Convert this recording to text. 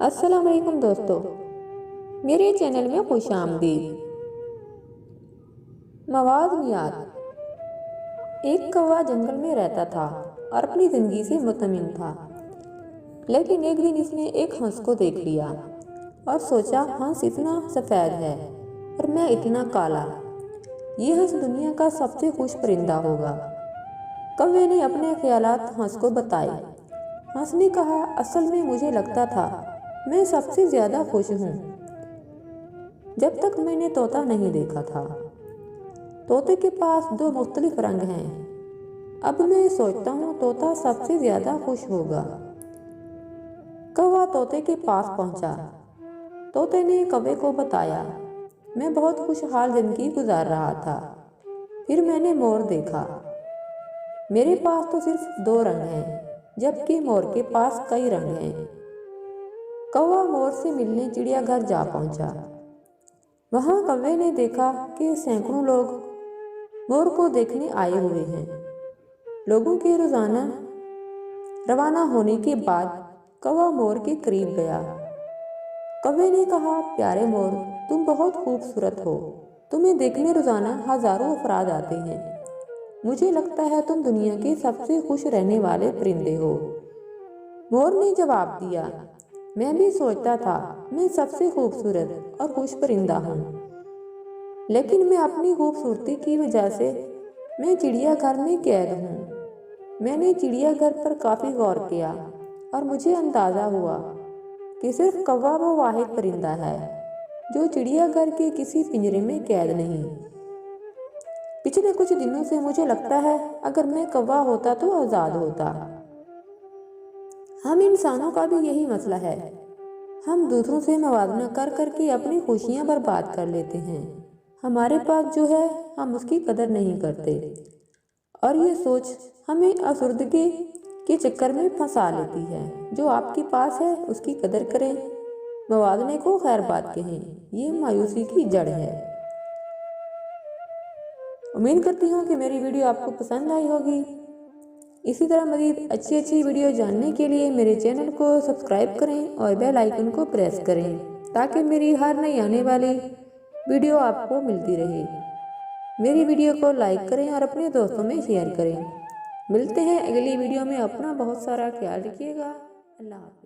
अस्सलाम वालेकुम दोस्तों, मेरे चैनल में खुश आमदीद। मवाज़नियात। एक कौवा जंगल में रहता था और अपनी ज़िंदगी से मुतमिन था। लेकिन एक दिन इसने एक हंस को देख लिया और सोचा, हंस इतना सफ़ेद है और मैं इतना काला, ये हंस दुनिया का सबसे खुश परिंदा होगा। कौवे ने अपने ख्यालात हंस को बताए। हंस ने कहा, असल में मुझे लगता था मैं सबसे ज़्यादा खुश हूँ जब तक मैंने तोता नहीं देखा था। तोते के पास दो मुख्तलिफ रंग हैं। अब मैं सोचता हूँ तोता सबसे ज़्यादा खुश होगा। कौवा तोते के पास पहुँचा। तोते ने कौवे को बताया, मैं बहुत खुशहाल ज़िंदगी गुजार रहा था। फिर मैंने मोर देखा। मेरे पास तो सिर्फ दो रंग हैं, जबकि मोर के पास कई रंग हैं। कौवा मोर से मिलने चिड़ियाघर जा पहुंचा। वहां कौवे ने देखा कि सैकड़ों लोग मोर को देखने आए हुए हैं। लोगों के रोजाना रवाना होने के बाद कौवा मोर के करीब गया। कौवे ने कहा, प्यारे मोर, तुम बहुत खूबसूरत हो। तुम्हें देखने रोजाना हजारों अफराद आते हैं। मुझे लगता है तुम दुनिया के सबसे खुश रहने वाले परिंदे हो। मोर ने जवाब दिया, मैं भी सोचता था मैं सबसे खूबसूरत और खुश परिंदा हूँ, लेकिन मैं अपनी खूबसूरती की वजह से मैं चिड़ियाघर में कैद हूँ। मैंने चिड़ियाघर पर काफ़ी गौर किया और मुझे अंदाज़ा हुआ कि सिर्फ कौवा वो वाहिद परिंदा है जो चिड़ियाघर के किसी पिंजरे में कैद नहीं। पिछले कुछ दिनों से मुझे लगता है अगर मैं कौवा होता तो आज़ाद होता। हम इंसानों का भी यही मसला है। हम दूसरों से मवाजना कर करके अपनी खुशियाँ बर्बाद कर लेते हैं। हमारे पास जो है हम उसकी कदर नहीं करते और ये सोच हमें असुर्दगी के चक्कर में फंसा लेती है। जो आपके पास है उसकी कदर करें, मवाजने को खैर बात कहें, ये मायूसी की जड़ है। उम्मीद करती हूँ कि मेरी वीडियो आपको पसंद आई होगी। इसी तरह मज़ीद अच्छी वीडियो जानने के लिए मेरे चैनल को सब्सक्राइब करें और बेल आइकन को प्रेस करें ताकि मेरी हर नई आने वाली वीडियो आपको मिलती रहे। मेरी वीडियो को लाइक करें और अपने दोस्तों में शेयर करें। मिलते हैं अगली वीडियो में। अपना बहुत सारा ख्याल रखिएगा। अल्लाह हाफ़िज़।